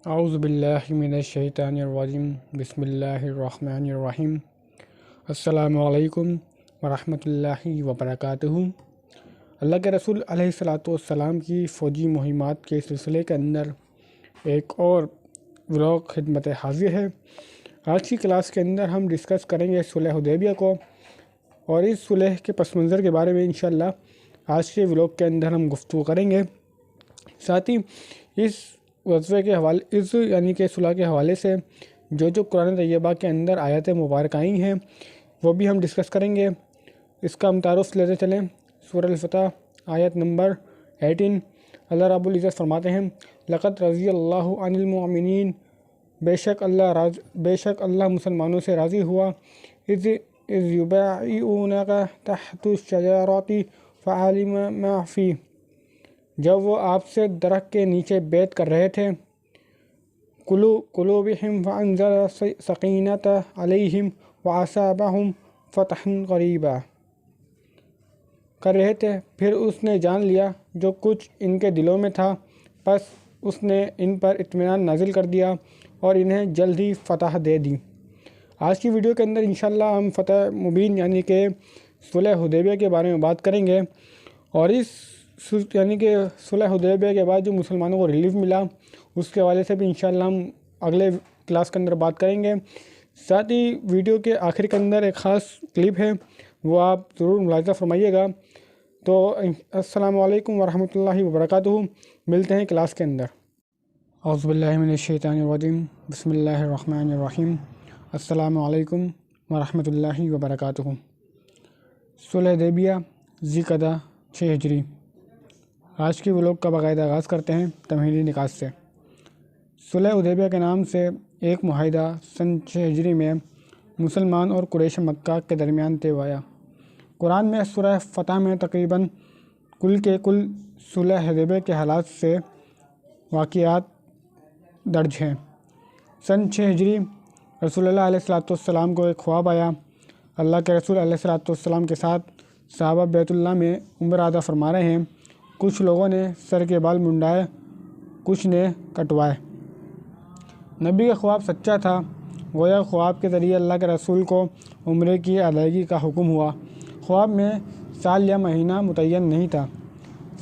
اعوذ باللہ من الشیطان الرجیم بسم اللہ الرحمن الرحیم السلام علیکم ورحمۃ اللہ وبرکاتہ۔ اللہ کے رسول علیہ الصلاۃ والسلام کی فوجی مہمات کے سلسلے کے اندر ایک اور ولاگ خدمت حاضر ہے۔ آج کی کلاس کے اندر ہم ڈسکس کریں گے صلح حدیبیہ کو، اور اس صلح کے پس منظر کے بارے میں انشاءاللہ آج کے ولاگ کے اندر ہم گفتگو کریں گے۔ ساتھ ہی اس غزوے کے حوالے یعنی کہ صلح کے حوالے سے جو قرآن طیبہ کے اندر آیات مبارکہ آئی ہیں وہ بھی ہم ڈسکس کریں گے۔ اس کا ہم تعارف لیتے چلیں۔ سورہ الفتح آیت نمبر 18، اللہ رب العزت فرماتے ہیں لقد رضی اللہ عن المؤمنین، بے شک اللہ مسلمانوں سے راضی ہوا، اذ یبایعونک تحت الشجرۃ فعلم ما فی، جب وہ آپ سے درخت کے نیچے بیعت کر رہے تھے، قلوبہم فانزل سکینۃ علیہم واصابہم فتحا قریبا، کر رہے تھے، پھر اس نے جان لیا جو کچھ ان کے دلوں میں تھا، پس اس نے ان پر اطمینان نازل کر دیا اور انہیں جلد ہی فتح دے دی۔ آج کی ویڈیو کے اندر انشاءاللہ ہم فتح مبین یعنی کہ صلح حدیبیہ کے بارے میں بات کریں گے، اور اس یعنی کہ صلح حدیبیہ کے بعد جو مسلمانوں کو ریلیف ملا اس کے حوالے سے بھی انشاءاللہ ہم اگلے کلاس کے اندر بات کریں گے۔ ساتھ ہی ویڈیو کے آخر کے اندر ایک خاص کلپ ہے، وہ آپ ضرور ملاحظہ فرمائیے گا۔ تو السلام علیکم ورحمۃ اللہ وبرکاتہ، ملتے ہیں کلاس کے اندر۔ اعوذ باللہ من الشیطان الرجیم بسم اللہ الرحمن الرحیم السلام علیکم ورحمۃ اللہ وبرکاتہ۔ صلح حدیبیہ ذی القعدہ 6 ہجری۔ آج کی ولاگ کا باقاعدہ آغاز کرتے ہیں تمہیدی نکات سے۔ صلح حدیبیہ کے نام سے ایک معاہدہ سن 6 ہجری میں مسلمان اور قریش مکہ کے درمیان طے ہوا۔ قرآن میں سورہ فتح میں تقریباً کل صلح حدیبیہ کے حالات سے واقعات درج ہیں۔ سن 6 ہجری رسول اللہ علیہ الصلاۃ والسلام کو ایک خواب آیا۔ اللہ کے رسول علیہ الصلاۃ والسلام کے ساتھ صحابہ بیت اللہ میں عمرہ ادا فرما رہے ہیں۔ کچھ لوگوں نے سر کے بال منڈائے، کچھ نے کٹوائے۔ نبی کا خواب سچا تھا، گویا خواب کے ذریعے اللہ کے رسول کو عمرے کی ادائیگی کا حکم ہوا۔ خواب میں سال یا مہینہ متعین نہیں تھا۔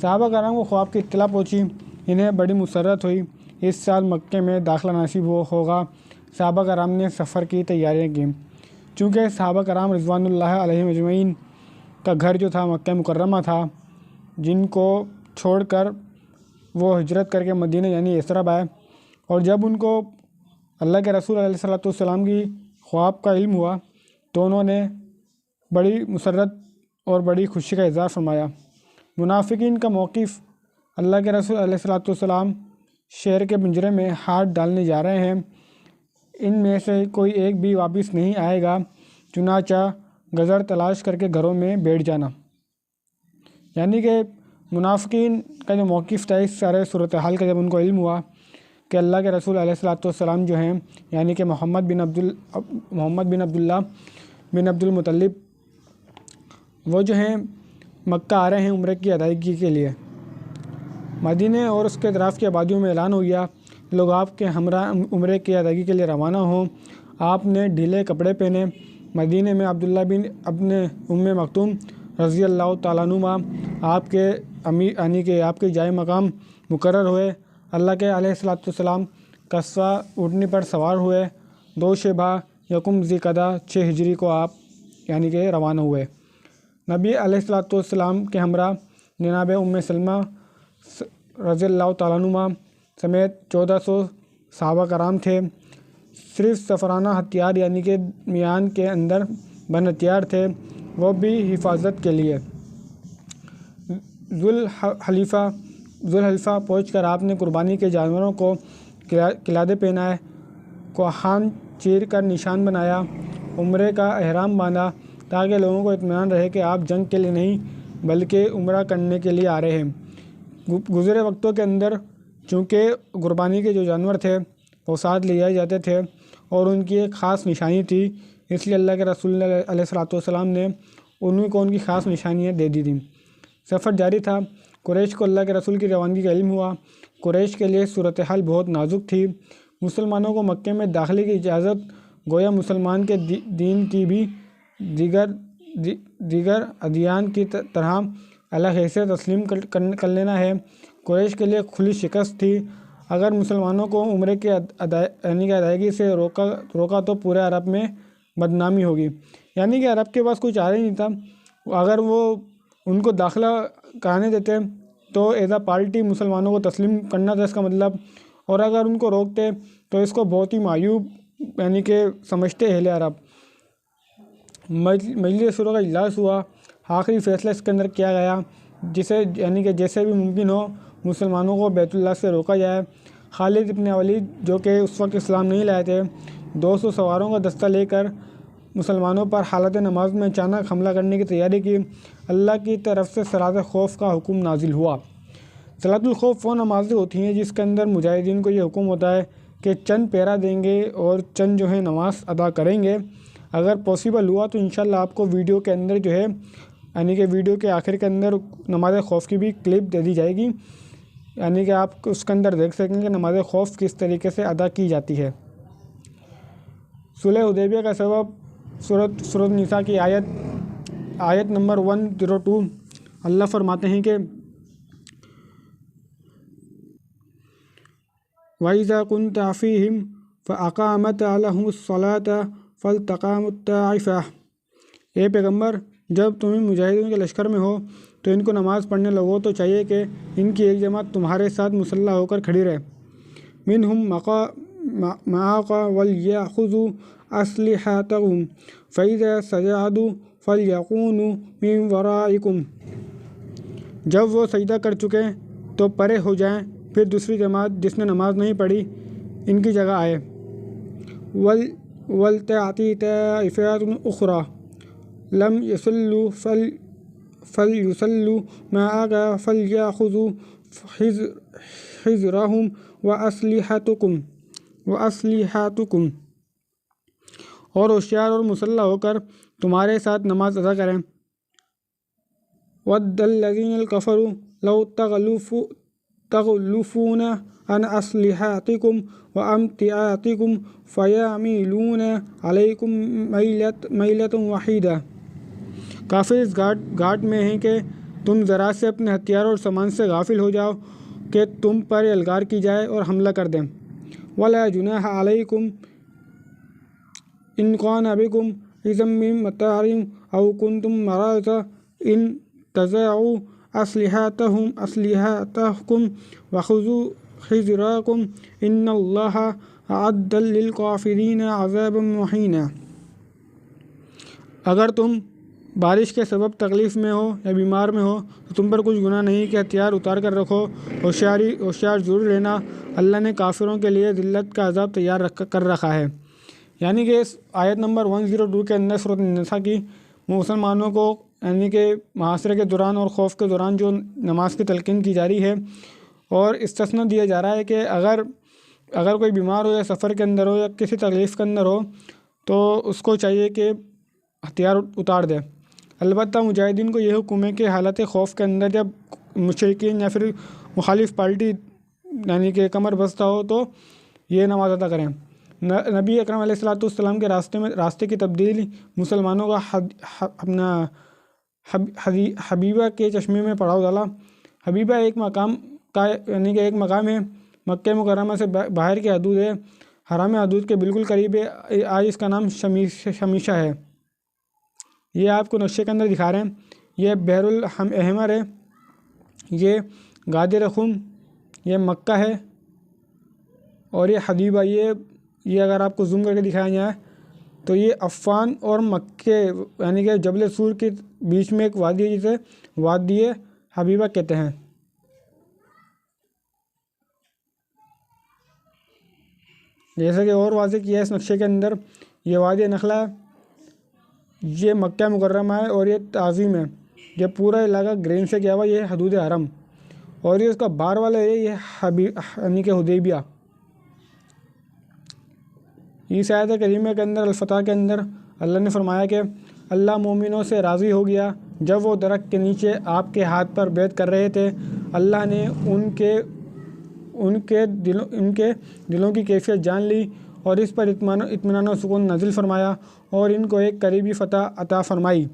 صحابہ کرام کو خواب کی اطلاع پہنچی، انہیں بڑی مسرت ہوئی، اس سال مکے میں داخلہ نصیب ہوگا۔ صحابہ کرام نے سفر کی تیاریاں کیں۔ چونکہ صحابہ کرام رضوان اللہ علیہم اجمعین کا گھر جو تھا مکہ مکرمہ تھا، جن کو چھوڑ کر وہ ہجرت کر کے مدینہ یعنی یثرب آئے، اور جب ان کو اللہ کے رسول علیہ الصلاۃ والسلام کی خواب کا علم ہوا تو انہوں نے بڑی مسرت اور بڑی خوشی کا اظہار فرمایا۔ منافقین کا موقف، اللہ کے رسول علیہ الصلاۃ والسلام شہر کے پنجرے میں ہاتھ ڈالنے جا رہے ہیں، ان میں سے کوئی ایک بھی واپس نہیں آئے گا، چنانچہ گزر تلاش کر کے گھروں میں بیٹھ جانا۔ یعنی کہ منافقین کا جو موقف تھا اس سارے صورتحال کا جب ان کو علم ہوا کہ اللہ کے رسول علیہ الصلاۃ والسلام جو ہیں یعنی کہ محمد بن عبداللہ بن عبد المطلب، وہ جو ہیں مکہ آ رہے ہیں عمرے کی ادائیگی کے لیے، مدینہ اور اس کے اطراف کی آبادیوں میں اعلان ہو گیا لوگ آپ کے ہمراہ عمرے کی ادائیگی کے لیے روانہ ہوں۔ آپ نے ڈھیلے کپڑے پہنے۔ مدینہ میں عبداللہ بن اپنے مکتوم رضی اللہ تعالیٰ عنہ آپ کے یعنی کہ آپ کے جائے مقام مقرر ہوئے۔ اللہ کے علیہ الصلاۃ والسلام قصوہ اونٹنی پر سوار ہوئے۔ 2 شبہ یکم ذی القعدہ 6 ہجری کو آپ یعنی کہ روانہ ہوئے۔ نبی علیہ الصلاۃ والسلام کے ہمراہ جناب سلمہ رضی اللہ تعالیٰ عنہ سمیت 1400 صحابہ کرام تھے۔ صرف سفرانہ ہتھیار یعنی کہ میان کے اندر بند ہتھیار تھے، وہ بھی حفاظت کے لیے۔ ذوالحلیفہ پہنچ کر آپ نے قربانی کے جانوروں کو قلادے پہنائے، کوہان چیر کر نشان بنایا، عمرے کا احرام باندھا تاکہ لوگوں کو اطمینان رہے کہ آپ جنگ کے لیے نہیں بلکہ عمرہ کرنے کے لیے آ رہے ہیں۔ گزرے وقتوں کے اندر چونکہ قربانی کے جو جانور تھے وہ ساتھ لے جائے جاتے تھے اور ان کی ایک خاص نشانی تھی، اس لیے اللہ کے رسول علیہ الصلاۃ والسلام نے انہیں کو ان کی خاص نشانیاں دے دی تھیں۔ سفر جاری تھا۔ قریش کو اللہ کے رسول کی روانگی کا علم ہوا۔ قریش کے لیے صورتحال بہت نازک تھی۔ مسلمانوں کو مکے میں داخلے کی اجازت گویا مسلمان کے دین کی بھی دیگر ادیان کی طرح الگ حیثیت تسلیم کر لینا ہے۔ قریش کے لیے کھلی شکست تھی۔ اگر مسلمانوں کو عمرے کی ادائیگی سے روکا تو پورے عرب میں بدنامی ہوگی، یعنی کہ عرب کے پاس کوئی چارہ ہی نہیں تھا۔ اگر وہ ان کو داخلہ کرانے دیتے تو ایز اے پارٹی مسلمانوں کو تسلیم کرنا تھا اس کا مطلب، اور اگر ان کو روکتے تو اس کو بہت ہی معیوب یعنی کہ سمجھتے اہل عرب۔ مجلس شورا کا اجلاس ہوا۔ آخری فیصلہ اس کے اندر کیا گیا جیسے بھی ممکن ہو مسلمانوں کو بیت اللہ سے روکا جائے۔ خالد ابن ولید جو کہ اس وقت اسلام نہیں لائے تھے، 200 سواروں کا دستہ لے کر مسلمانوں پر حالت نماز میں اچانک حملہ کرنے کی تیاری کی۔ اللہ کی طرف سے صلاۃ خوف کا حکم نازل ہوا۔ صلاۃ الخوف وہ نمازیں ہوتی ہیں جس کے اندر مجاہدین کو یہ حکم ہوتا ہے کہ چند پیرا دیں گے اور چند جو ہے نماز ادا کریں گے۔ اگر پاسبل ہوا تو انشاءاللہ آپ کو ویڈیو کے اندر جو ہے یعنی کہ ویڈیو کے آخر کے اندر نماز خوف کی بھی کلپ دے دی جائے گی، یعنی کہ آپ اس کے اندر دیکھ سکیں کہ نماز خوف کس طریقے سے ادا کی جاتی ہے۔ صلح حدیبیہ کا سبب سورۃ نساء کی آیت نمبر 102 اللہ فرماتے ہیں کہ وَإِذَا كُنْتَ فِيهِمْ فَأَقَامَتْ لَهُمُ الصَّلَاةَ فَلْتَقَامُ الطَّائِفَةُ، اے پیغمبر جب تم مجاہدین کے لشکر میں ہو تو ان کو نماز پڑھنے لگو تو چاہیے کہ ان کی ایک جماعت تمہارے ساتھ مسلح ہو کر کھڑی رہے۔ مِنْهُمْ مَعَكَ وَلْيَأْخُذُوا أَسْلِحَتَهُمْ فَإِذَا سَجَدُوا فَلْيَكُونُوا مِنْ وَرَائِكُمْ، جب وہ سجدہ کر چکے تو پرے ہو جائیں، پھر دوسری جماعت جس نے نماز نہیں پڑھی ان کی جگہ آئے۔ وَلْتَأْتِ طَائِفَةٌ أُخْرَىٰ لَمْ يُصَلُّوا فَلْيُصَلُّوا مَعَكَ فَلْيَأْخُذُوا حِذْرَهُمْ وَأَسْلِحَتَهُمْ، اور ہوشیار اور مسلح ہو کر تمہارے ساتھ نماز ادا کریں۔ وَدَّ الَّذِينَ كَفَرُوا لَوْ تَغْفُلُونَ عَنْ أَسْلِحَتِكُمْ وَأَمْتِعَتِكُمْ فَيَمِيلُونَ عَلَيْكُمْ مَيْلَةً وَاحِدَةً، کافر اس گھاٹ میں ہیں کہ تم ذرا سے اپنے ہتھیار اور سامان سے غافل ہو جاؤ کہ تم پر الغار کی جائے اور حملہ کر دیں۔ وَلَا جُنَاحَ عَلَيْكُمْ إِنْ كَانَ بِكُمْ أَذًى مِّن مَّطَارٍ أَوْ كُنتُم مَّرْضَىٰ إِن تَضَعُوا أَسْلِحَتَكُمْ وَخُذُوا حِذْرَكُمْ إِنَّ اللَّهَ أَعَدَّ لِلْكَافِرِينَ عَذَابًا مُّهِينًا۔ اگر تم بارش کے سبب تکلیف میں ہو یا بیمار میں ہو تو تم پر کچھ گناہ نہیں کہ ہتھیار اتار کر رکھو۔ ہوشیار ضرور لینا، اللہ نے کافروں کے لیے ذلت کا عذاب تیار کر رکھا ہے۔ یعنی کہ اس آیت نمبر 102 کے اندر سورۃ النساء کی مسلمانوں کو یعنی کہ محاصرے کے دوران اور خوف کے دوران جو نماز کی تلقین کی جا رہی ہے، اور استثنا دیا جا رہا ہے کہ اگر کوئی بیمار ہو یا سفر کے اندر ہو یا کسی تکلیف کے اندر ہو تو اس کو چاہیے کہ ہتھیار اتار دے۔ البتہ مجاہدین کو یہ حکم ہے کہ حالت خوف کے اندر جب مشرکین یا پھر مخالف پارٹی یعنی کہ کمر بستہ ہو تو یہ نماز ادا کریں۔ نبی اکرم علیہ السلام کے راستے کی تبدیلی مسلمانوں کا اپنا حبیبہ کے چشمے میں پڑاؤ ڈالا۔ حبیبہ ایک مقام ہے مکہ مکرمہ سے باہر کی حدود ہے، حرام حدود کے بالکل قریب ہے۔ آج اس کا نام شمیشہ ہے۔ یہ آپ کو نقشے کے اندر دکھا رہے ہیں۔ یہ بحر الاحمر ہے، یہ غادر خم، یہ مکہ ہے، اور یہ حبیبہ یہ اگر آپ کو زوم کر کے دکھایا جائے تو یہ عفان اور مکے یعنی کہ جبل سور کے بیچ میں ایک وادی ہے جسے وادی حبیبہ کہتے ہیں۔ جیسا کہ اور واضح کیا ہے اس نقشے کے اندر، یہ وادی نخلا ہے، یہ مکہ مکرمہ ہے، اور یہ تعظیم ہے۔ یہ پورا علاقہ گرین سے کیا ہوا، یہ حدود حرم، اور یہ اس کا باہر والا ہے یہ یعنی کہ حدیبیہ۔ اس آیت کریمہ کے اندر الفتح کے اندر اللہ نے فرمایا کہ اللہ مومنوں سے راضی ہو گیا جب وہ درخت کے نیچے آپ کے ہاتھ پر بیعت کر رہے تھے۔ اللہ نے ان کے دلوں کی کیفیت جان لی اور اس پر اطمینان و سکون نازل فرمایا اور ان کو ایک قریبی فتح عطا فرمائی۔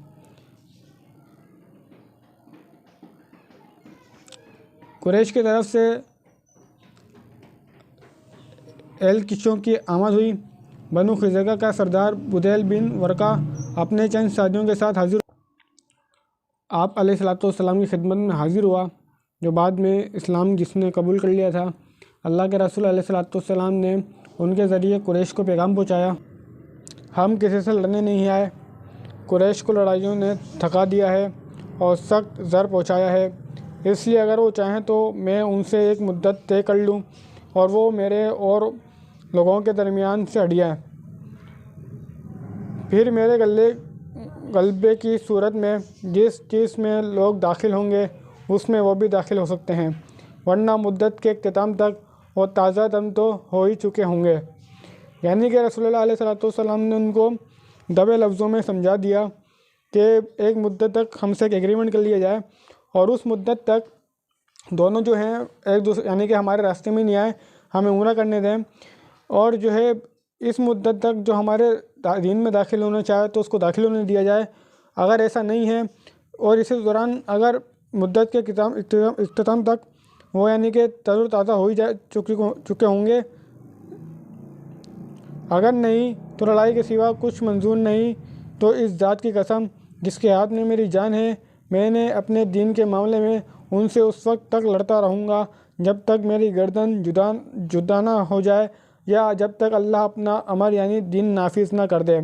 قریش کی طرف سے کشوں کی آمد ہوئی۔ بنو خزرہ کا سردار بدیل بن ورقہ اپنے چند ساتھیوں کے ساتھ حاضر آپ علیہ السلام کی خدمت میں حاضر ہوا، جو بعد میں اسلام جس نے قبول کر لیا تھا۔ اللہ کے رسول علیہ السلام نے ان کے ذریعے قریش کو پیغام پہنچایا، ہم کسی سے لڑنے نہیں آئے، قریش کو لڑائیوں نے تھکا دیا ہے اور سخت زر پہنچایا ہے، اس لیے اگر وہ چاہیں تو میں ان سے ایک مدت طے کر لوں اور وہ میرے اور لوگوں کے درمیان سے ہٹ جائیں، پھر میرے غلبے کی صورت میں جس چیز میں لوگ داخل ہوں گے اس میں وہ بھی داخل ہو سکتے ہیں، ورنہ مدت کے اختتام تک وہ تازہ دم تو ہو ہی چکے ہوں گے۔ یعنی کہ رسول اللہ علیہ السلام نے ان کو دبے لفظوں میں سمجھا دیا کہ ایک مدت تک ہم سے ایک ایگریمنٹ کر لیا جائے اور اس مدت تک دونوں جو ہیں ایک دوسرے یعنی کہ ہمارے راستے میں نہیں آئے، ہمیں عمرہ کرنے دیں، اور جو ہے اس مدت تک جو ہمارے دین میں داخل ہونا چاہے تو اس کو داخل ہونے دیا جائے، اگر ایسا نہیں ہے اور اسی دوران اگر مدت کے اختتام تک وہ یعنی کہ تر و تازہ ہو ہی چکے ہوں گے، اگر نہیں تو لڑائی کے سوا کچھ منظور نہیں، تو اس ذات کی قسم جس کے ہاتھ میں میری جان ہے، میں نے اپنے دین کے معاملے میں ان سے اس وقت تک لڑتا رہوں گا جب تک میری گردن جدا نہ ہو جائے یا جب تک اللہ اپنا امر یعنی دین نافذ نہ کر دے۔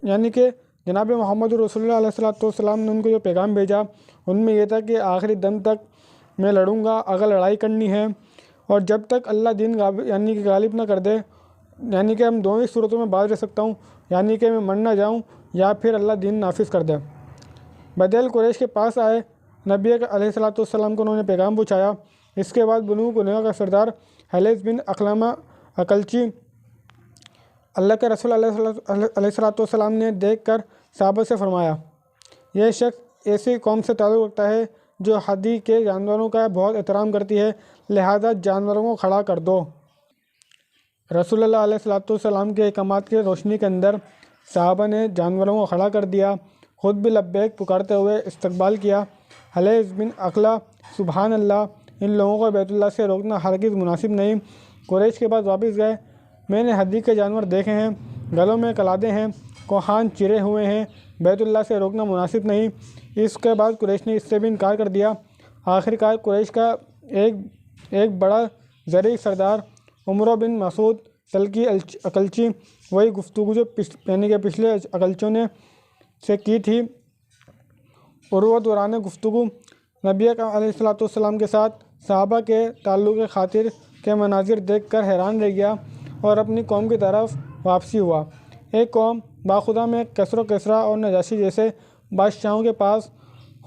یعنی کہ جناب محمد رسول اللہ علیہ السلام نے ان کو جو پیغام بھیجا ان میں یہ تھا کہ آخری دم تک میں لڑوں گا اگر لڑائی کرنی ہے، اور جب تک اللہ دین یعنی کہ غالب نہ کر دے، یعنی کہ ہم دونوں صورتوں میں باز رہ سکتا ہوں، یعنی کہ میں مر نہ جاؤں یا پھر اللہ دین نافذ کر دے۔ بدیل قریش کے پاس آئے، نبی علیہ السلام کو انہوں نے پیغام پہنچایا۔ اس کے بعد بنو قنیقہ کا سردار حلیز بن اقلمہ اقلچی اللہ کے رسول علیہ السلام نے دیکھ کر صحابہ سے فرمایا، یہ شخص ایسی قوم سے تعلق رکھتا ہے جو ہدی کے جانوروں کا بہت احترام کرتی ہے، لہذا جانوروں کو کھڑا کر دو۔ رسول اللہ علیہ السلام کے احکامات کی روشنی کے اندر صحابہ نے جانوروں کو کھڑا کر دیا، خود بھی لبیک پکارتے ہوئے استقبال کیا۔ حلیز بن اقلہ، سبحان اللہ، ان لوگوں کو بیت اللہ سے روکنا ہرگز مناسب نہیں۔ قریش کے بعد واپس گئے، میں نے ہدی کے جانور دیکھے ہیں، گلوں میں کلادے ہیں، کوہان چرے ہوئے ہیں، بیت اللہ سے روکنا مناسب نہیں۔ اس کے بعد قریش نے اس سے بھی انکار کر دیا۔ آخرکار قریش کا ایک بڑا زرعی سردار عمرو بن مسعود سلکی اقلچی، وہی گفتگو جو یعنی کہ پچھلے اقلچوں نے سے کی تھی، عروہ دوران گفتگو نبی علیہ السلام کے ساتھ صحابہ کے تعلق خاطر کے مناظر دیکھ کر حیران رہ گیا اور اپنی قوم کی طرف واپسی ہوا۔ ایک قوم باخدا میں کسر و کسریٰ اور نجاشی جیسے بادشاہوں کے پاس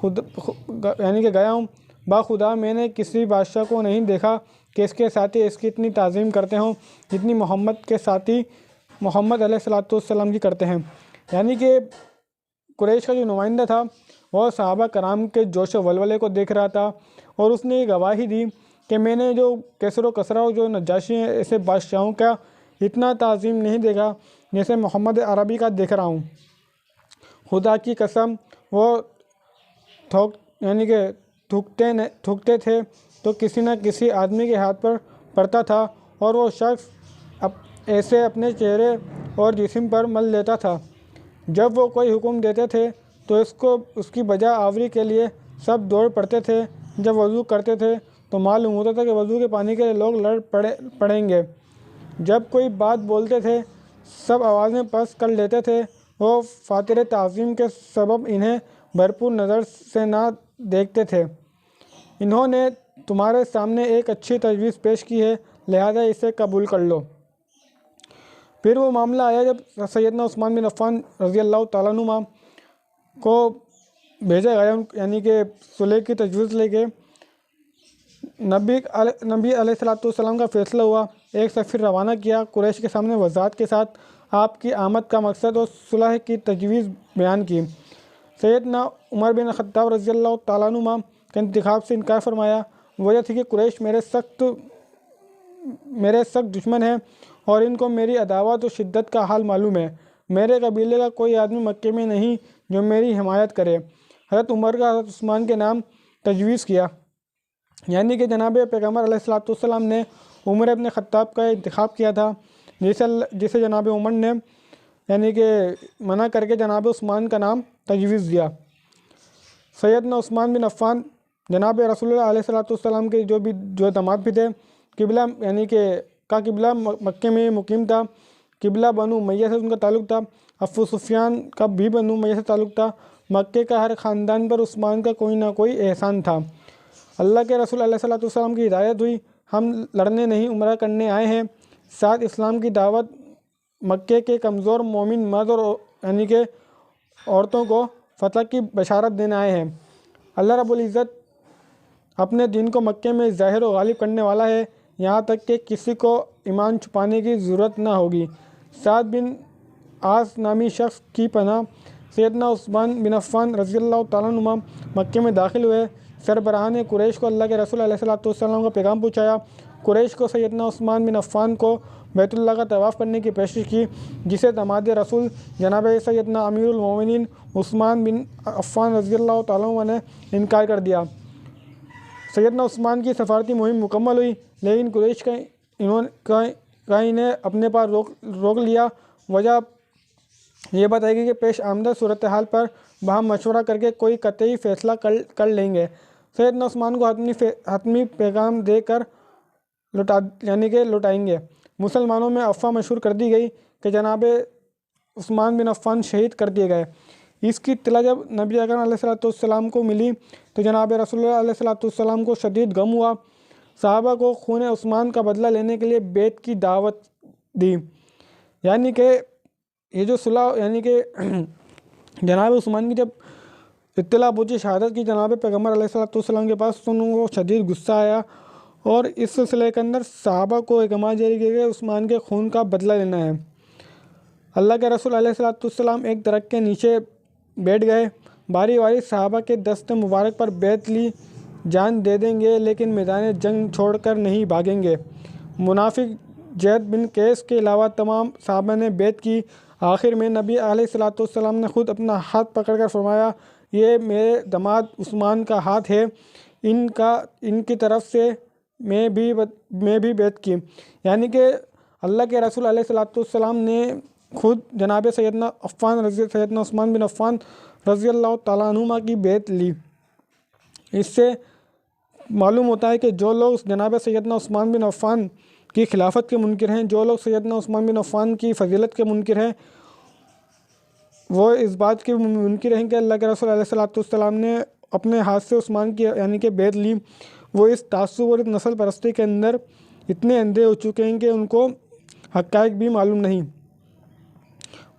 یعنی کہ گیا ہوں، باخدا میں نے کسی بادشاہ کو نہیں دیکھا کہ اس کے ساتھی اس کی اتنی تعظیم کرتے ہوں جتنی محمد کے ساتھی محمد علیہ السلام کی کرتے ہیں۔ یعنی کہ قریش کا جو نمائندہ تھا وہ صحابہ کرام کے جوش و ولولے کو دیکھ رہا تھا اور اس نے یہ گواہی دی کہ میں نے جو کسر و کسریٰ اور جو نجاشی ہیں ایسے بادشاہوں کا اتنا تعظیم نہیں دیکھا جیسے محمد عربی کا دیکھ رہا ہوں۔ خدا کی قسم وہ یعنی کہ تھوکتے تھے تو کسی نہ کسی آدمی کے ہاتھ پر پڑتا تھا اور وہ شخص ایسے اپنے چہرے اور جسم پر مل لیتا تھا۔ جب وہ کوئی حکم دیتے تھے تو اس کی بجا آوری کے لیے سب دوڑ پڑتے تھے۔ جب وضو کرتے تھے تو معلوم ہوتا تھا کہ وضو کے پانی کے لیے لوگ لڑ پڑیں گے۔ جب کوئی بات بولتے تھے سب آوازیں پست کر لیتے تھے۔ وہ فاتر تعظیم کے سبب انہیں بھرپور نظر سے نہ دیکھتے تھے۔ انہوں نے تمہارے سامنے ایک اچھی تجویز پیش کی ہے، لہذا اسے قبول کر لو۔ پھر وہ معاملہ آیا جب سیدنا عثمان بن عفان رضی اللہ تعالیٰ عنہ کو بھیجا گیا، یعنی کہ صلح کی تجویز لے کے نبی علیہ السلام کا فیصلہ ہوا۔ ایک سفیر روانہ کیا، قریش کے سامنے وضاحت کے ساتھ آپ کی آمد کا مقصد اور صلح کی تجویز بیان کی۔ سیدنا عمر بن خطاب رضی اللہ تعالیٰ عنہ کا انتخاب سے انکار فرمایا۔ وجہ تھی کہ قریش میرے سخت میرے سخت دشمن ہیں اور ان کو میری عداوت و شدت کا حال معلوم ہے۔ میرے قبیلے کا کوئی آدمی مکے میں نہیں جو میری حمایت کرے۔ حضرت عمر کا حضرت عثمان کے نام تجویز کیا، یعنی کہ جناب پیغمبر علیہ السلام نے عمر ابن خطاب کا انتخاب کیا تھا، جسے جناب عمر نے یعنی کہ منع کر کے جناب عثمان کا نام تجویز دیا۔ سیدنا عثمان بن عفان جناب رسول اللہ علیہ السلام کے جو داماد بھی تھے، قبلہ یعنی کہ قبلہ مکے میں مقیم تھا۔ قبلہ بنو امیہ سے ان کا تعلق تھا۔ ابو سفیان کا بھی بنو امیہ سے تعلق تھا۔ مکے کا ہر خاندان پر عثمان کا کوئی نہ کوئی احسان تھا۔ اللہ کے رسول علیہ السلام کی ہدایت ہوئی، ہم لڑنے نہیں عمرہ کرنے آئے ہیں، ساتھ اسلام کی دعوت مکے کے کمزور مومن مرد اور یعنی کہ عورتوں کو فتح کی بشارت دینے آئے ہیں۔ اللہ رب العزت اپنے دین کو مکے میں ظاہر و غالب کرنے والا ہے، یہاں تک کہ کسی کو ایمان چھپانے کی ضرورت نہ ہوگی۔ سعد بن عاص نامی شخص کی پناہ سیدنا عثمان بن عفان رضی اللہ تعالیٰ عنہ مکے میں داخل ہوئے۔ سربراہان قریش کو اللہ کے رسول علیہ السلام کا پیغام پہنچایا۔ قریش کو سیدنا عثمان بن عفان کو بیت اللہ کا طواف کرنے کی پیشکش کی، جسے داماد رسول جناب سیدنا امیر المومنین عثمان بن عفان رضی اللہ تعالیٰ عنہ نے انکار کر دیا۔ سیدنا عثمان کی سفارتی مہم مکمل ہوئی، لیکن قریش کا انہیں اپنے پاس روک لیا۔ وجہ یہ بتائی گئی کہ پیش آمدہ صورتحال پر باہم مشورہ کر کے کوئی قطعی فیصلہ کر لیں گے۔ سیدنا عثمان کو حتمی پیغام دے کر لوٹائیں گے۔ مسلمانوں میں افواہ مشہور کر دی گئی کہ جناب عثمان بن عفان شہید کر دیے گئے۔ اس کی اطلاع جب نبی اکرم علیہ السلام کو ملی تو جناب رسول اللہ علیہ السلام کو شدید غم ہوا۔ صحابہ کو خون عثمان کا بدلہ لینے کے لیے بیعت کی دعوت دی، یعنی کہ یہ جو صلح یعنی کہ جناب عثمان کی جب اطلاع پہنچی شہادت کی جناب پیغمبر علیہ السلام کے پاس، تو ان کو شدید غصہ آیا اور اس سلسلے کے اندر صحابہ کو احکامات جاری کیے گئے عثمان کے خون کا بدلہ لینا ہے۔ اللہ کے رسول علیہ السلام ایک درخت کے نیچے بیٹھ گئے، باری باری صحابہ کے دست مبارک پر بیعت لی، جان دے دیں گے لیکن میدان جنگ چھوڑ کر نہیں بھاگیں گے۔ منافق جید بن قیس کے علاوہ تمام صحابہ نے بیعت کی۔ آخر میں نبی علیہ السلام نے خود اپنا ہاتھ پکڑ کر فرمایا، یہ میرے داماد عثمان کا ہاتھ ہے، ان کی طرف سے میں بھی بیعت کی، یعنی کہ اللہ کے رسول علیہ السلام نے خود جناب سیدنا عثمان بن عفان رضی اللہ تعالیٰ عنہما کی بیعت لی۔ اس سے معلوم ہوتا ہے کہ جو لوگ جناب سیدنا عثمان بن عفان کی خلافت کے منکر ہیں، جو لوگ سیدنا عثمان بن عفان کی فضیلت کے منکر ہیں، وہ اس بات کے منکر ہیں کہ اللہ کے رسول علیہ السلام نے اپنے ہاتھ سے عثمان کی یعنی کہ بیعت لی۔ وہ اس تعصب اور نسل پرستی کے اندر اتنے اندھے ہو چکے ہیں کہ ان کو حقائق بھی معلوم نہیں۔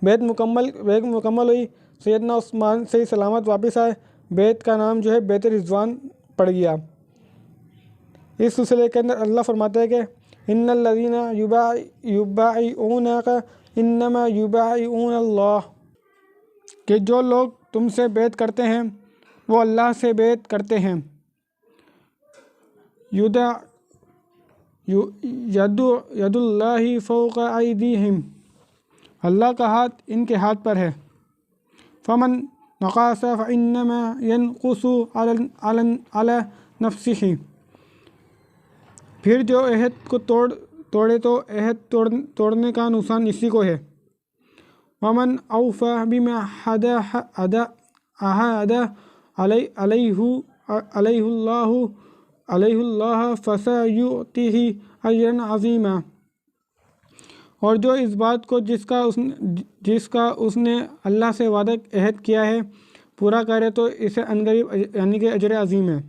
بیعت مکمل ہوئی، سیدنا عثمان صحیح سلامت واپس آئے۔ بیعت کا نام جو ہے بیعت رضوان پڑ گیا۔ اس سلسلے کے اندر اللہ فرماتا ہے کہ ان الذین یبایعونک انما یبایعون اللہ، کہ جو لوگ تم سے بیعت کرتے ہیں وہ اللہ سے بیعت کرتے ہیں۔ ید اللہ فوق ایدیہم، اللہ کا ہاتھ ان کے ہاتھ پر ہے۔ فمن نقص فانما ینقص علی نفسہ، پھر جو عہد کو توڑے تو عہد توڑنے کا نقصان اسی کو ہے۔ ومن اوفی بما عاہد علیہ اللہ فسیؤتیہ اجرا عظیما، اور جو اس بات کو جس کا اس نے اللہ سے وعدہ عہد کیا ہے پورا کرے تو اسے عنقریب یعنی کہ اجر عظیم ہے۔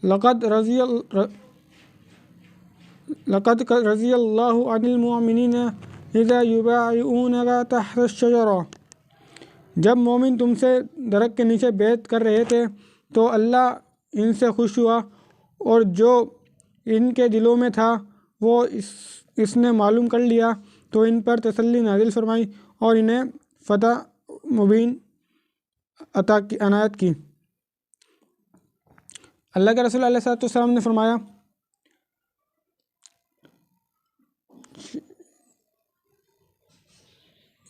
لقد رضی اللہ عن المؤمنین اذا یبایعونک تحت الشجرہ، جب مومن تم سے درخت کے نیچے بیعت کر رہے تھے تو اللہ ان سے خوش ہوا، اور جو ان کے دلوں میں تھا وہ اس نے معلوم کر لیا، تو ان پر تسلی نازل فرمائی اور انہیں فتح مبین عنایت کی۔ اللہ کے رسول علیہ السلام نے فرمایا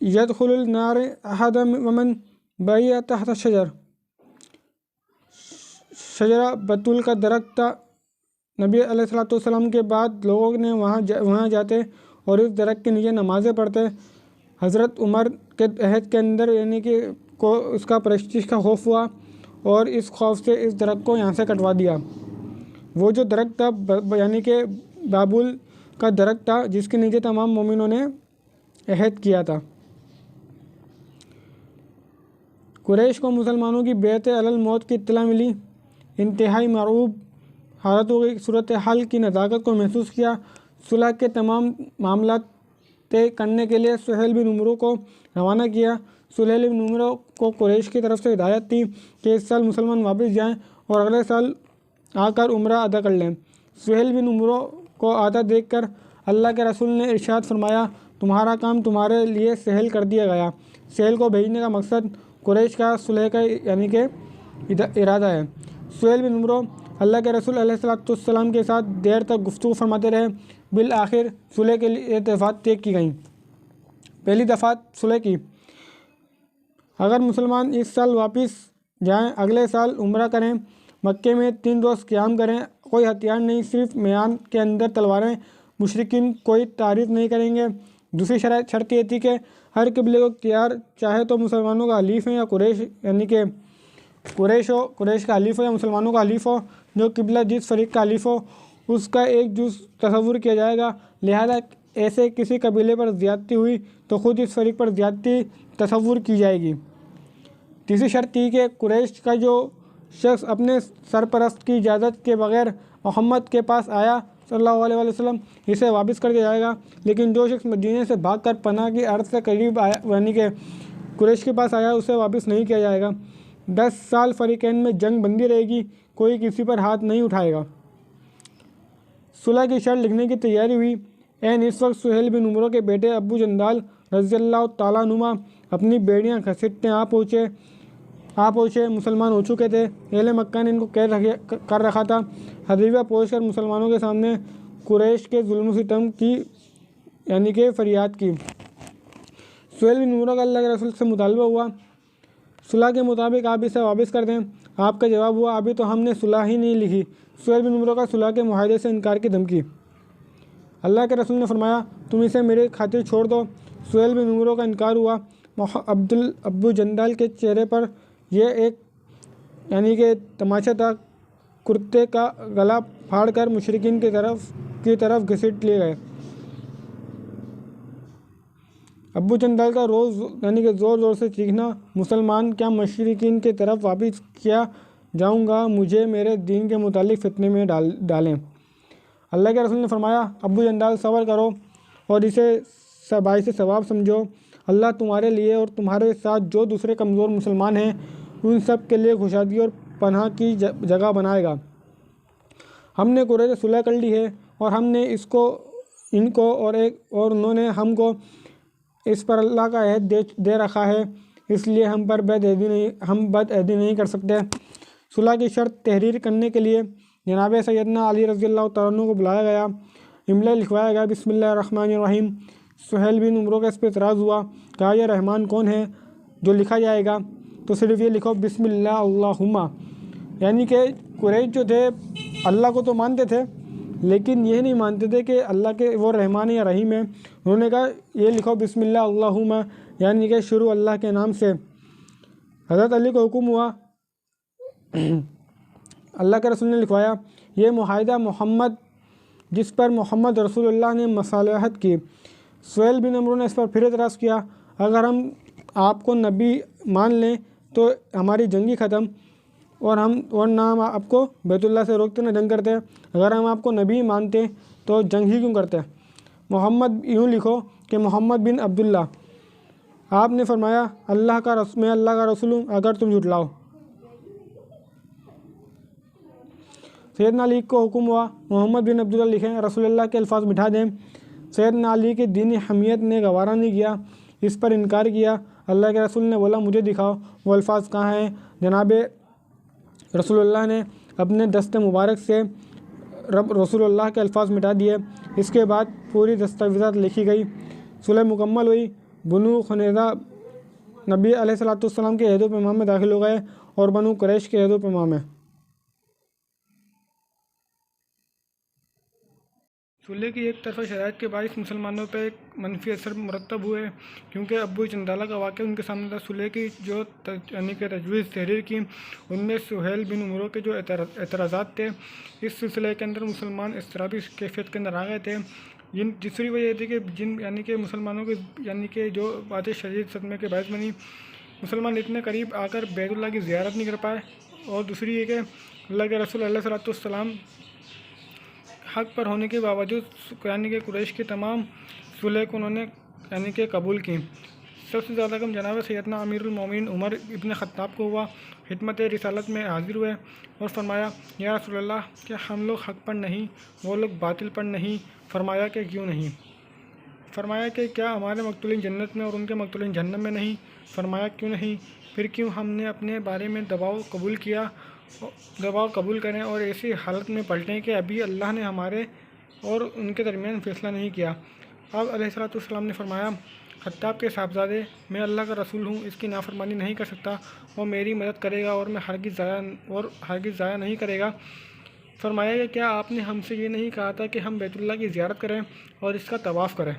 یدخل النار احد ومن بیع تحت شجرہ بطول کا درخت تھا۔ نبی علیہ السلام کے بعد لوگوں نے وہاں جاتے اور اس درخت کے نیچے نمازیں پڑھتے۔ حضرت عمر کے عہد کے اندر یعنی کہ کو اس کا پرستش کا خوف ہوا اور اس خوف سے اس درخت کو یہاں سے کٹوا دیا۔ وہ جو درخت تھا یعنی کہ بابول کا درخت تھا جس کے نیچے تمام مومنوں نے عہد کیا تھا۔ قریش کو مسلمانوں کی بیعت علی الموت کی اطلاع ملی۔ انتہائی مرعوب حالتوں کی صورتحال کی نزاکت کو محسوس کیا۔ صلح کے تمام معاملات طے کرنے کے لیے سہیل بن عمرو کو روانہ کیا۔ سہیل بن عمرو کو قریش کی طرف سے ہدایت تھی کہ اس سال مسلمان واپس جائیں اور اگلے سال آ کر عمرہ ادا کر لیں۔ سہیل بن عمرو کو آتا دیکھ کر اللہ کے رسول نے ارشاد فرمایا تمہارا کام تمہارے لیے سہل کر دیا گیا۔ سہیل کو بھیجنے کا مقصد قریش کا صلح کا یعنی کہ ارادہ ہے۔ سہیل بن عمرو اللہ کے رسول علیہ السلام کے ساتھ دیر تک گفتگو فرماتے رہے۔ بالآخر صلح کے لیے دفعات طے کی گئیں۔ پہلی دفعہ صلح کی، اگر مسلمان اس سال واپس جائیں اگلے سال عمرہ کریں، مکے میں 3 روز قیام کریں، کوئی ہتھیار نہیں، صرف میان کے اندر تلواریں، مشرکین کوئی تعریف نہیں کریں گے۔ دوسری شرط یہ تھی کہ ہر قبلے کو اختیار چاہے تو مسلمانوں کا حلیف ہے یا قریش یعنی کہ قریش کا حلیف ہو یا مسلمانوں کا حلیف ہو، جو قبلہ جس فریق کا حلیف ہو اس کا ایک جز تصور کیا جائے گا، لہذا ایسے کسی قبیلے پر زیادتی ہوئی تو خود اس فریق پر زیادتی تصور کی جائے گی۔ تیسری شرط تھی کہ قریش کا جو شخص اپنے سرپرست کی اجازت کے بغیر محمد کے پاس آیا صلی اللہ علیہ وسلم اسے واپس کر دیا جائے گا، لیکن جو شخص مدینے سے بھاگ کر پناہ کی عرض سے قریب آیا یعنی کہ قریش کے پاس آیا اسے واپس نہیں کیا جائے گا۔ 10 سال فریقین میں جنگ بندی رہے گی، کوئی کسی پر ہاتھ نہیں اٹھائے گا۔ صلح کی شرط لکھنے کی تیاری ہوئی۔ اس وقت سہیل بن عمرو کے بیٹے ابو جندال رضی اللہ تعالیٰ عنہما اپنی بیڑیاں گھسیٹتے آ پہنچے۔ مسلمان ہو چکے تھے، اہل مکہ نے ان کو قید کر رکھا تھا۔ حدیبیہ پہنچ کر مسلمانوں کے سامنے قریش کے ظلم و ستم کی یعنی کہ فریاد کی۔ سہیل بن عمرو کا اللہ کے رسول سے مطالبہ ہوا صلح کے مطابق آپ اسے واپس کر دیں۔ آپ کا جواب ہوا ابھی تو ہم نے صلح ہی نہیں لکھی۔ سہیل بن عمرو کا صلح کے معاہدے سے انکار کی دھمکی۔ اللہ کے رسول نے فرمایا تم اسے میری خاطر چھوڑ دو۔ سہیل بن عمرو کا انکار ہوا۔ ابو جندال کے چہرے پر یہ ایک یعنی کہ تماشا تھا، کرتے کا گلا پھاڑ کر مشرکین کی طرف گھسیٹ لیے گئے۔ ابو جندال کا یعنی کہ زور زور سے چیخنا مسلمان کیا مشرکین کی طرف واپس کیا جاؤں گا، مجھے میرے دین کے متعلق فتنے میں ڈالیں۔ اللہ کے رسول نے فرمایا ابو جندال صبر کرو اور اسے باعث ثواب سمجھو، اللہ تمہارے لیے اور تمہارے ساتھ جو دوسرے کمزور مسلمان ہیں ان سب کے لیے کشادگی اور پناہ کی جگہ بنائے گا۔ ہم نے قریش سے صلح کر لی ہے اور ہم نے ان کو اور انہوں نے ہم کو اس پر اللہ کا عہد دے رکھا ہے، اس لیے ہم بد عہدی نہیں کر سکتے۔ صلح کی شرط تحریر کرنے کے لیے جناب سیدنا علی رضی اللہ تعالیٰ عنہ کو بلایا گیا، املا لکھوایا گیا بسم اللہ الرحمن الرحیم۔ سہیل بن عمرو کا اس پہ اعتراض ہوا، کہا یہ رحمان کون ہے جو لکھا جائے گا، تو صرف یہ لکھو بسم اللہ اللہم۔ یعنی کہ قریش جو تھے اللہ کو تو مانتے تھے لیکن یہ نہیں مانتے تھے کہ اللہ کے وہ رحمان یا رحیم ہے، انہوں نے کہا یہ لکھو بسم اللہ اللہم یعنی کہ شروع اللہ کے نام سے۔ حضرت علی کو حکم ہوا، اللہ کے رسول نے لکھوایا یہ معاہدہ محمد جس پر محمد رسول اللہ نے مصالحت کی۔ سہیل بن عمرو نے اس پر پھر اعتراض کیا، اگر ہم آپ کو نبی مان لیں تو ہماری جنگی ختم اور نہ ہم آپ کو بیت اللہ سے روکتے نہ جنگ کرتے، اگر ہم آپ کو نبی مانتے تو جنگ ہی کیوں کرتے۔ محمد یوں لکھو کہ محمد بن عبداللہ۔ آپ نے فرمایا میں اللہ کا رسول ہوں اگر تم جھٹلاؤ۔ سیدنا علی کو حکم ہوا محمد بن عبداللہ لکھیں، رسول اللہ کے الفاظ مٹھا دیں۔ سیدنا علی کی دینی حمیت نے گوارا نہیں کیا، اس پر انکار کیا۔ اللہ کے رسول نے بولا مجھے دکھاؤ وہ الفاظ کہاں ہیں۔ جناب رسول اللہ نے اپنے دست مبارک سے رسول اللہ کے الفاظ مٹا دیے۔ اس کے بعد پوری دستاویزات لکھی گئی، صلح مکمل ہوئی۔ بنو خنیزہ نبی علیہ السلام کے عہد و پیمان میں داخل ہو گئے اور بنو قریش کے عہد و پیمان میں۔ صلح کی ایک طرفہ شرائط کے باعث مسلمانوں پہ ایک منفی اثر مرتب ہوئے، کیونکہ ابو چندالہ کا واقعہ ان کے سامنے تھا۔ صلح کی جو یعنی کہ تجویز تحریر کی، ان میں سہیل بن عمرو کے جو اعتراضات تھے، اس سلسلے کے اندر مسلمان اضطرابی کیفیت کے اندر آ گئے تھے۔ دوسری وجہ یہ تھی کہ یعنی کہ مسلمانوں کے یعنی کہ جو باتیں شدید صدمے کے باعث بنی، مسلمان اتنے قریب آ کر بیت اللہ کی زیارت نہیں کر پائے، اور دوسری یہ کہ اللہ کے رسول علیہ السلام حق پر ہونے کے باوجود یعنی کہ قریش کی تمام صلح کو انہوں نے یعنی کہ قبول کی۔ سب سے زیادہ غم جناب سیدنا امیر المومنین عمر ابن خطاب کو ہوا۔ خدمت رسالت میں حاضر ہوئے اور فرمایا یا رسول اللہ، کہ ہم لوگ حق پر نہیں، وہ لوگ باطل پر نہیں؟ فرمایا کہ کیوں نہیں؟ فرمایا کہ کیا ہمارے مقتولین جنت میں اور ان کے مقتولین جہنم میں نہیں؟ فرمایا کیوں نہیں؟ پھر کیوں ہم نے اپنے بارے میں دباؤ قبول کریں اور ایسی حالت میں پلٹیں کہ ابھی اللہ نے ہمارے اور ان کے درمیان فیصلہ نہیں کیا؟ آپ علیہ السلام نے فرمایا خطاب کے صاحبزادے، میں اللہ کا رسول ہوں، اس کی نافرمانی نہیں کر سکتا، وہ میری مدد کرے گا اور میں ہرگز ضائع نہیں کرے گا۔ فرمایا کہ کیا آپ نے ہم سے یہ نہیں کہا تھا کہ ہم بیت اللہ کی زیارت کریں اور اس کا طواف کریں؟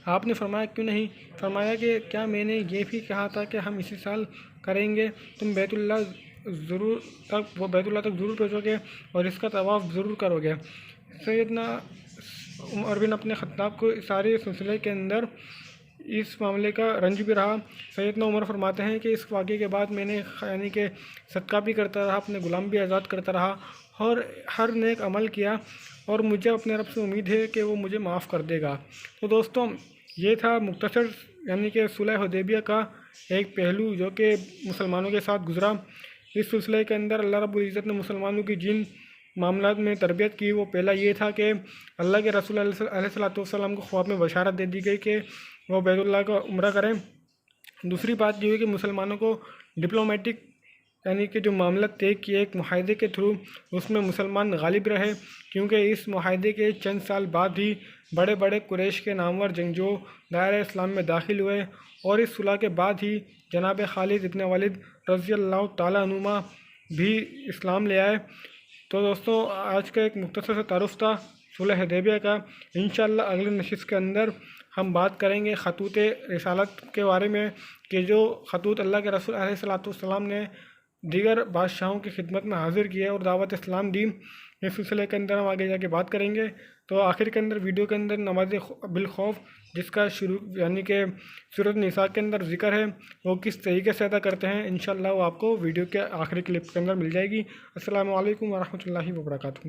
آپ نے فرمایا کیوں نہیں؟ فرمایا کہ کیا میں نے یہ بھی کہا تھا کہ ہم اسی سال کریں گے؟ تم بیت اللہ تک پہنچو گے اور اس کا طواف ضرور کرو گے۔ سیدنا عمر بن اپنے خطاب کو سارے سلسلے کے اندر اس معاملے کا رنج بھی رہا۔ سیدنا عمر فرماتے ہیں کہ اس واقعے کے بعد میں نے یعنی کہ صدقہ بھی کرتا رہا، اپنے غلام بھی آزاد کرتا رہا اور ہر نیک عمل کیا، اور مجھے اپنے رب سے امید ہے کہ وہ مجھے معاف کر دے گا۔ تو دوستوں، یہ تھا مختصر یعنی کہ صلح حدیبیہ کا ایک پہلو جو کہ مسلمانوں کے ساتھ گزرا۔ اس سلسلے کے اندر اللہ رب العزت نے مسلمانوں کی جن معاملات میں تربیت کی، وہ پہلا یہ تھا کہ اللہ کے رسول علیہ السلام کو خواب میں بشارت دے دی گئی کہ وہ بیت اللہ کا عمرہ کریں۔ دوسری بات یہ ہوئی کہ مسلمانوں کو ڈپلومیٹک یعنی کہ جو معاملہ طے کیے ایک معاہدے کے تھرو، اس میں مسلمان غالب رہے، کیونکہ اس معاہدے کے چند سال بعد ہی بڑے بڑے قریش کے نامور جنگجو دائرہ اسلام میں داخل ہوئے، اور اس صلح کے بعد ہی جناب خالد ابن ولید رضی اللہ تعالیٰ عنہما بھی اسلام لے آئے۔ تو دوستوں، آج کا ایک مختصر سا تعارف تھا صلح حدیبیہ کا۔ انشاءاللہ اگلے نشست کے اندر ہم بات کریں گے خطوط رسالت کے بارے میں، کہ جو خطوط اللہ کے رسول علیہ السلام نے دیگر بادشاہوں کی خدمت میں حاضر کیے اور دعوت اسلام دی، اس سلسلے کے اندر ہم آگے جا کے بات کریں گے۔ تو آخر کے اندر ویڈیو کے اندر نماز بالخوف جس کا شروع یعنی کہ سورۃ النساء کے اندر ذکر ہے، وہ کس طریقے سے ادا کرتے ہیں، انشاءاللہ وہ آپ کو ویڈیو کے آخری کلپ کے اندر مل جائے گی۔ السلام علیکم ورحمۃ اللہ وبرکاتہ۔